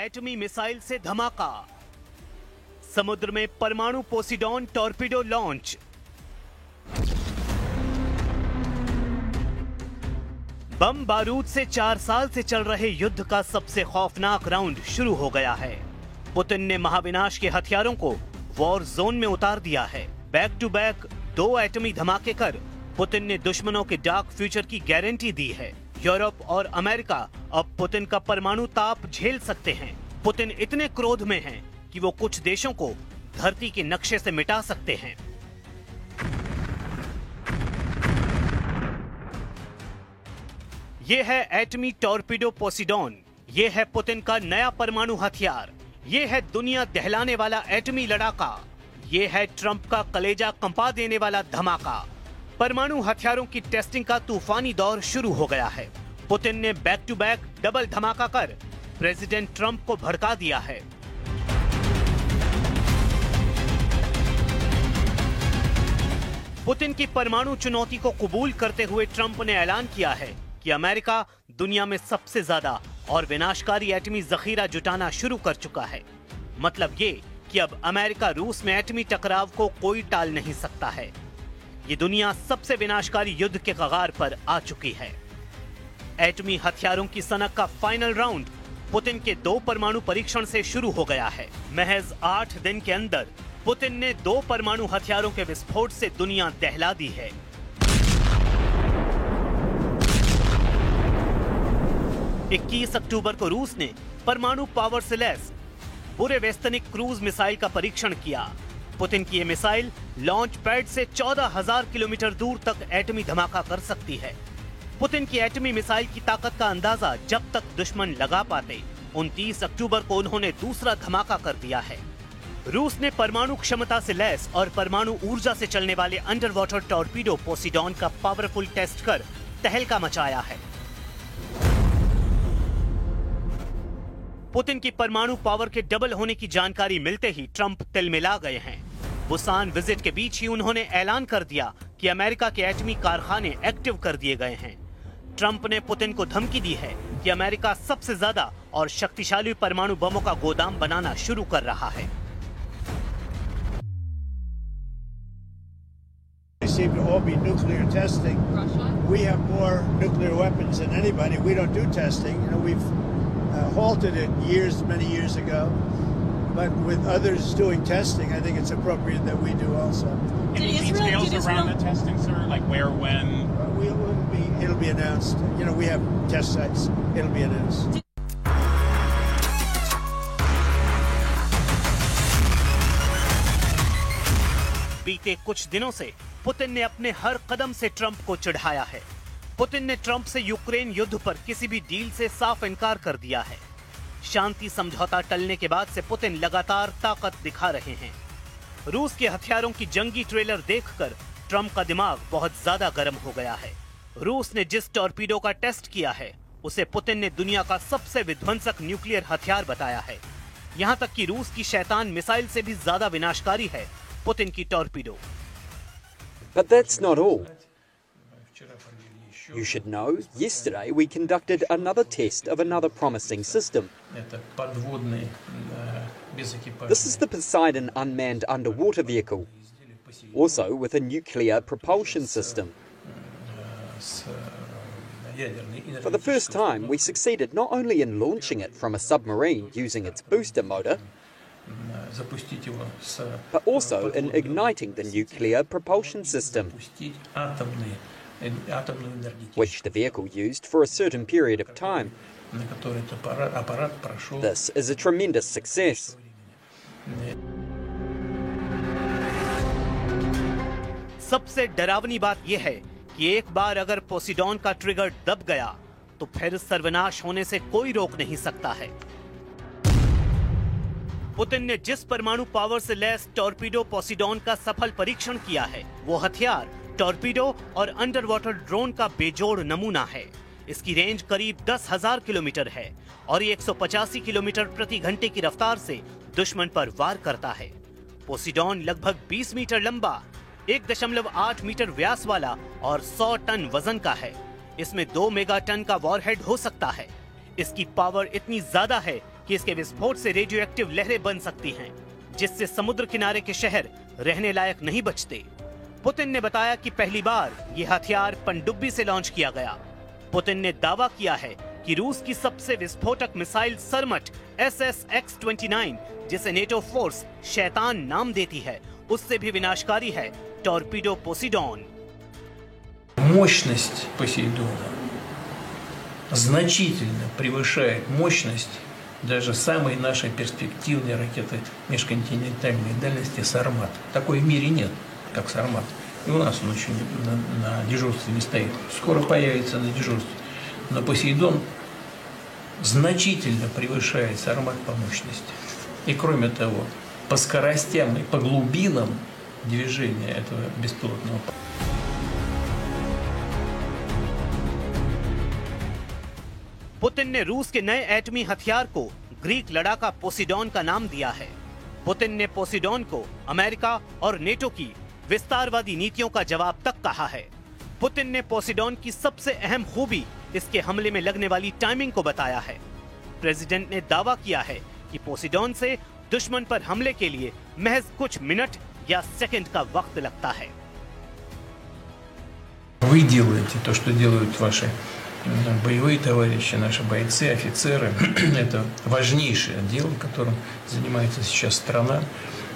एटमी missile से धमाका, समुद्र में परमाणु पोसिडॉन टॉर्पीडो लॉन्च। बम बारूद से 4 साल से चल रहे युद्ध का सबसे खौफनाक राउंड शुरू हो गया है। पुतिन ने महाविनाश के हथियारों को वॉर जोन में उतार दिया है। बैक टू बैक 2 एटमी धमाके कर पुतिन ने दुश्मनों के डार्क फ्यूचर की गारंटी दी है। यूरोप और अमेरिका अब पुतिन का परमाणु ताप झेल सकते हैं। पुतिन इतने क्रोध में हैं कि वो कुछ देशों को धरती के नक्शे से मिटा सकते हैं। ये है एटमी टॉर्पीडो पोसिडॉन। ये है पुतिन का नया परमाणु हथियार। ये है दुनिया दहलाने वाला एटमी लड़ाका। ये है ट्रंप का कलेजा कंपा देने वाला धमाका। परमाणु हथियारों की टेस्टिंग का तूफानी दौर शुरू हो गया है। पुतिन ने बैक टू बैक डबल धमाका कर प्रेसिडेंट ट्रंप को भड़का दिया है। पुतिन की परमाणु चुनौती को कबूल करते हुए ट्रंप ने ऐलान किया है कि अमेरिका दुनिया में सबसे ज्यादा और विनाशकारी एटमी जखीरा जुटाना शुरू कर चुका है। मतलब ये कि अब अमेरिका रूस में एटमी टकराव को कोई टाल नहीं सकता है। ये दुनिया सबसे विनाशकारी युद्ध के कगार पर आ चुकी है। एटमी हथियारों की सनक का फाइनल राउंड पुतिन के 2 परमाणु परीक्षण से शुरू हो गया है। महज 8 दिन के अंदर पुतिन ने 2 परमाणु हथियारों के विस्फोट से दुनिया दहला दी है। इक्कीस अक्टूबर को रूस ने परमाणु पावर से लैस बुरेवेस्तनिक क्रूज मिसाइल का परीक्षण किया। पुतिन की यह मिसाइल लॉन्च पैड से 14,000 किलोमीटर दूर तक एटमी धमाका कर सकती है। पुतिन की एटमी मिसाइल की ताकत का अंदाजा जब तक दुश्मन लगा पाते, 29 अक्टूबर को उन्होंने दूसरा धमाका कर दिया है। रूस ने परमाणु क्षमता से लैस और परमाणु ऊर्जा से चलने वाले अंडर वाटर टॉर्पीडो पोसिडॉन का पावरफुल टेस्ट कर तहलका मचाया है। पुतिन की परमाणु पावर के डबल होने की जानकारी मिलते ही ट्रंप तिलमिला गए हैं। बुसान विजिट के बीच ही उन्होंने ऐलान कर दिया कि अमेरिका के एटमी कारखाने एक्टिव कर दिए गए हैं। ट्रंप ने पुतिन को धमकी दी है कि अमेरिका सबसे ज्यादा और शक्तिशाली परमाणु बमों का गोदाम बनाना शुरू कर रहा है। Seem to all be nuclear testing. We have more nuclear weapons than anybody. We don't do testing. You know, we've halted it many years ago. But with others doing testing, I think it's appropriate that we do also. Any details around the testing, sir? Like where, when? It'll be announced. You know, we have test sites. It'll be announced. बीते कुछ दिनों से Putin ने अपने हर कदम से Trump को चिढ़ाया है। पुतिन ने ट्रंप से यूक्रेन युद्ध पर किसी भी डील से साफ इनकार कर दिया है। शांति समझौता टलने के बाद से पुतिन लगातार ताकत दिखा रहे हैं। रूस के हथियारों की जंगी ट्रेलर देखकर ट्रंप का दिमाग बहुत ज्यादा गर्म हो गया है। रूस ने जिस टॉर्पीडो का टेस्ट किया है उसे पुतिन ने दुनिया का सबसे विध्वंसक न्यूक्लियर हथियार बताया है। यहां तक कि रूस की शैतान मिसाइल से भी ज्यादा विनाशकारी है पुतिन की torpedo. But that's not all. You should know, yesterday we conducted another test of another promising system. This is the Poseidon unmanned underwater vehicle, also with a nuclear propulsion system. For the first time, we succeeded not only in launching it from a submarine using its booster motor, but also in igniting the nuclear propulsion system, which the vehicle used for a certain period of time. This is a tremendous success. सबसे डरावनी बात यह है कि एक बार अगर Poseidon का trigger दब गया तो फिर सर्वनाश होने से कोई रोक नहीं सकता है। पुतिन ने जिस परमाणु पावर से लैस टॉर्पीडो पोसिडॉन का सफल परीक्षण किया है, वो हथियार टॉर्पीडो और अंडर वाटर ड्रोन का बेजोड़ नमूना है। इसकी रेंज करीब 10,000 किलोमीटर है और ये 185 किलोमीटर प्रति घंटे की रफ्तार से दुश्मन पर वार करता है। पोसिडॉन लगभग 20 मीटर लंबा, 1.8 मीटर व्यास वाला और 100 टन वजन का है। इसमें 2 मेगा टन का वॉरहेड हो सकता है। इसकी पावर इतनी ज्यादा है कि इसके विस्फोट से रेडियो एक्टिव लहरें बन सकती हैं, जिससे समुद्र किनारे के शहर रहने लायक नहीं बचते। पुतिन ने बताया कि पहली बार यह हथियार पनडुब्बी से लॉन्च किया गया। पुतिन ने दावा किया है कि रूस की सबसे विस्फोटक मिसाइल सरमट SSX-29, जिसे नेटो फोर्स शैतान नाम देती है, उससे भी विनाशकारी है टॉर्पीडो पोसीडॉन। Мощность Посейдона значительно превышает мощность даже самой нашей перспективной ракеты межконтинентальной дальности «Сармат». Такой в мире нет, как «Сармат». И у нас он еще на дежурстве не стоит. Скоро появится на дежурстве. Но «Посейдон» значительно превышает «Сармат» по мощности. И кроме того, по скоростям и по глубинам движения этого беспилотного полета. पुतिन ने रूस के नए एटमी हथियार को ग्रीक लड़ाका पोसीडॉन का नाम दिया है। पुतिन ने पोसीडॉन को अमेरिका और नेटो की विस्तारवादी नीतियों का जवाब तक कहा है। पुतिन ने पोसीडॉन की सबसे अहम खूबी इसके हमले में लगने वाली टाइमिंग को बताया है। प्रेसिडेंट ने दावा किया है कि पोसीडॉन से दुश्मन पर हमले के लिए महज कुछ मिनट या सेकंड का वक्त लगता है। Вы делаете то, что делают ваши боевые товарищи, наши бойцы, офицеры. Это важнейшее дело, которым занимается сейчас страна.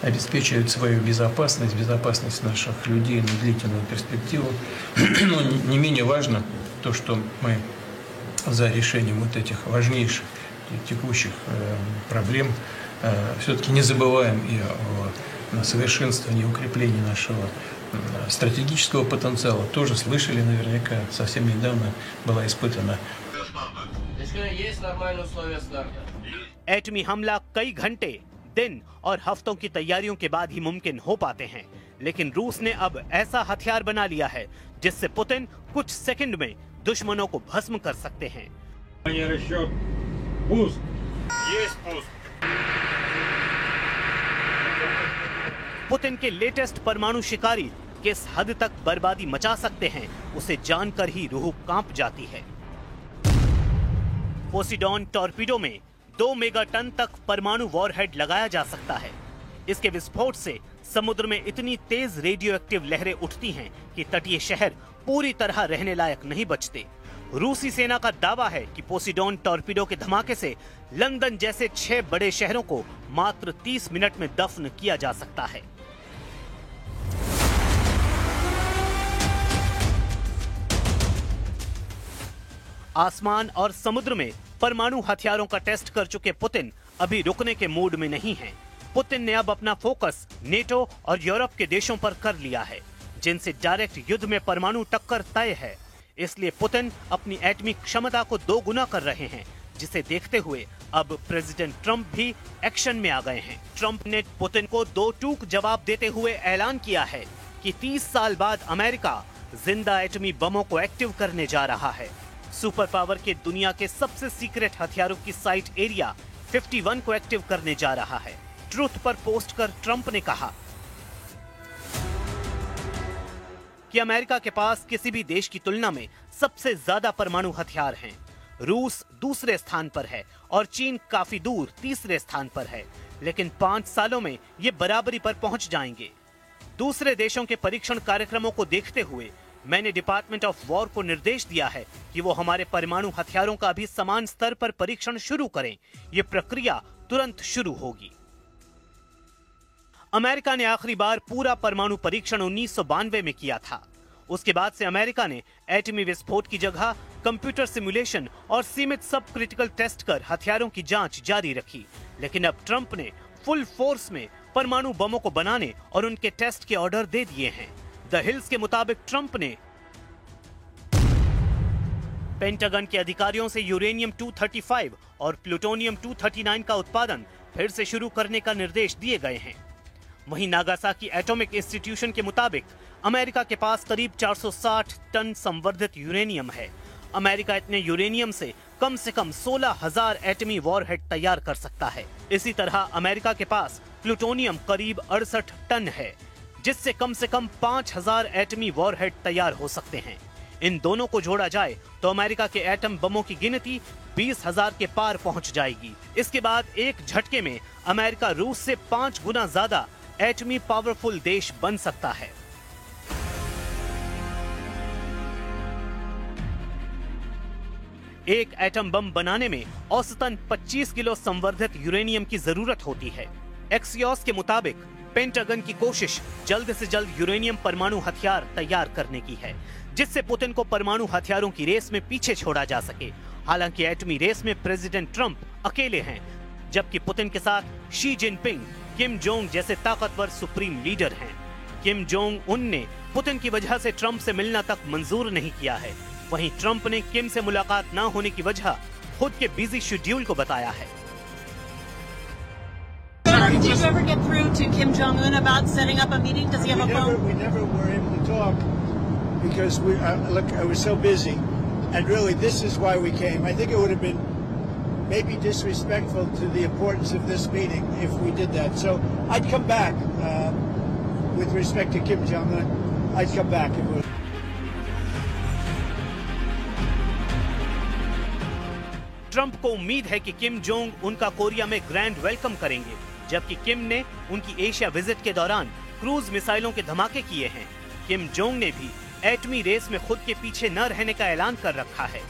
Обеспечивают свою безопасность, безопасность наших людей на длительную перспективу. Но не менее важно то, что мы за решением вот этих важнейших текущих проблем все-таки не забываем и о совершенствовании и укреплении нашего стратегического потенциала. Тоже слышали наверняка, совсем недавно была испытана. Есть нормальные условия старта. एटमी हमला कई घंटे, दिन और हफ्तों की तैयारियों के बाद ही मुमकिन हो पाते हैं, लेकिन रूस ने अब ऐसा हथियार बना लिया है जिससे पुतिन कुछ सेकंड में दुश्मनों को भस्म कर सकते हैं। पुतिन के लेटेस्ट परमाणु शिकारी किस हद तक बर्बादी मचा सकते हैं, उसे जानकर ही रूह कांप जाती है। पोसीडॉन टॉर्पीडो में 2 मेगाटन तक परमाणु वॉरहेड लगाया जा सकता है। इसके विस्फोट से समुद्र में इतनी तेज रेडियो एक्टिव लहरें उठती हैं कि तटीय शहर पूरी तरह रहने लायक नहीं बचते। रूसी सेना का दावा है कि पोसीडॉन टॉर्पीडो के धमाके से लंदन जैसे 6 बड़े शहरों को मात्र 30 मिनट में दफन किया जा सकता है। आसमान और समुद्र में परमाणु हथियारों का टेस्ट कर चुके पुतिन अभी रुकने के मूड में नहीं हैं। पुतिन ने अब अपना फोकस नेटो और यूरोप के देशों पर कर लिया है, जिनसे डायरेक्ट युद्ध में परमाणु टक्कर तय है। इसलिए पुतिन अपनी एटमी क्षमता को 2 गुना कर रहे हैं, जिसे देखते हुए अब प्रेसिडेंट ट्रंप भी एक्शन में आ गए हैं। ट्रंप ने पुतिन को 2 टूक जवाब देते हुए ऐलान किया है कि 30 साल बाद अमेरिका जिंदा एटमी बमों को एक्टिव करने जा रहा है। सुपर पावर के दुनिया के सबसे सीक्रेट हथियारों की साइट एरिया 51 को एक्टिव करने जा रहा है। ट्रुथ पर पोस्ट कर ट्रंप ने कहा कि अमेरिका के पास किसी भी देश की तुलना में सबसे ज्यादा परमाणु हथियार हैं। रूस दूसरे स्थान पर है और चीन काफी दूर तीसरे स्थान पर है, लेकिन 5 सालों में ये बराबरी पर पहुंच जाएंगे। दूसरे देशों के परीक्षण कार्यक्रमों को देखते हुए मैंने डिपार्टमेंट ऑफ वॉर को निर्देश दिया है कि वो हमारे परमाणु हथियारों का भी समान स्तर पर परीक्षण शुरू करें। ये प्रक्रिया तुरंत शुरू होगी। अमेरिका ने आखिरी बार पूरा परमाणु परीक्षण 1992 में किया था। उसके बाद से अमेरिका ने एटमी विस्फोट की जगह कंप्यूटर सिमुलेशन और सीमित सब क्रिटिकल टेस्ट कर हथियारों की जांच जारी रखी। लेकिन अब ट्रंप ने फुल फोर्स में परमाणु बमों को बनाने और उनके टेस्ट के ऑर्डर दे दिए हैं। द हिल्स के मुताबिक ट्रंप ने पेंटागन के अधिकारियों से यूरेनियम 235 और प्लूटोनियम 239 का उत्पादन फिर से शुरू करने का निर्देश दिए गए हैं। वहीं नागासाकी एटॉमिक इंस्टीट्यूशन के मुताबिक अमेरिका के पास करीब 460 टन संवर्धित यूरेनियम है। अमेरिका इतने यूरेनियम से कम 16,000 एटमी वॉरहेड तैयार कर सकता है। इसी तरह अमेरिका के पास प्लूटोनियम करीब 68 टन है, जिससे कम से कम 5,000 एटमी वॉरहेड तैयार हो सकते हैं। इन दोनों को जोड़ा जाए तो अमेरिका के एटम बमों की गिनती 20,000 के पार पहुंच जाएगी। इसके बाद एक झटके में अमेरिका रूस से 5 गुना ज्यादा एटमी पावरफुल देश बन सकता है। एक एटम बम बनाने में औसतन 25 किलो संवर्धित यूरेनियम की जरूरत होती है। एक्सियोस के मुताबिक पेंटागन की कोशिश जल्द से जल्द यूरेनियम परमाणु हथियार तैयार करने की है, जिससे पुतिन को परमाणु हथियारों की रेस में पीछे छोड़ा जा सके। हालांकि एटमी रेस में प्रेसिडेंट ट्रंप अकेले हैं, जबकि पुतिन के साथ शी जिनपिंग, किम जोंग जैसे ताकतवर सुप्रीम लीडर हैं। किम जोंग उन ने पुतिन की वजह से ट्रंप से मिलना तक मंजूर नहीं किया है। वहीं ट्रंप ने किम से मुलाकात न होने की वजह खुद के बिजी शेड्यूल को बताया है। Did you ever get through to Kim Jong-un about setting up a meeting? Does he have a phone? We never were able to talk because I was so busy, and really this is why we came. I think it would have been maybe disrespectful to the importance of this meeting if we did that. So I'd come back with respect to Kim Jong-un. I'd come back if it was. Trump को उम्मीद है कि Kim Jong उनका Korea में grand welcome करेंगे, जबकि किम ने उनकी एशिया विजिट के दौरान क्रूज मिसाइलों के धमाके किए हैं। किम जोंग ने भी एटमी रेस में खुद के पीछे न रहने का ऐलान कर रखा है।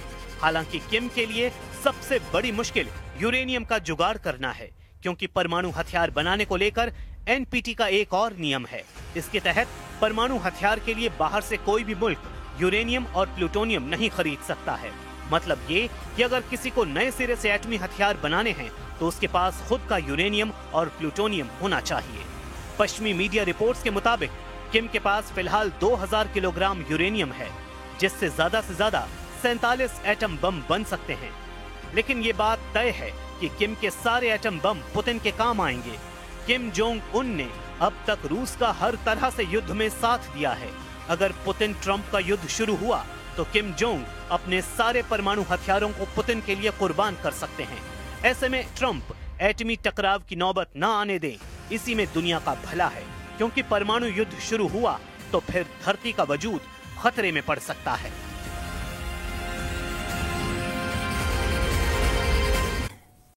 हालांकि किम के लिए सबसे बड़ी मुश्किल यूरेनियम का जुगाड़ करना है, क्योंकि परमाणु हथियार बनाने को लेकर एनपीटी का एक और नियम है। इसके तहत परमाणु हथियार के लिए बाहर से कोई भी मुल्क यूरेनियम और प्लूटोनियम नहीं खरीद सकता है। मतलब ये कि अगर किसी को नए सिरे से एटमी हथियार बनाने हैं तो उसके पास खुद का यूरेनियम और प्लूटोनियम होना चाहिए। पश्चिमी मीडिया रिपोर्ट्स के मुताबिक किम के पास फिलहाल 2000 किलोग्राम यूरेनियम है, जिससे ज्यादा से ज्यादा 47 एटम बम बन सकते हैं। लेकिन ये बात तय है कि किम के सारे एटम बम पुतिन के काम आएंगे। किम जोंग उन ने अब तक रूस का हर तरह से युद्ध में साथ दिया है। अगर पुतिन ट्रंप का युद्ध शुरू हुआ तो किम जोंग अपने सारे परमाणु हथियारों को पुतिन के लिए कुर्बान कर सकते हैं। ऐसे में ट्रंप एटमी टकराव की नौबत न आने दें, इसी में दुनिया का भला है, क्योंकि परमाणु युद्ध शुरू हुआ तो फिर धरती का वजूद खतरे में पड़ सकता है।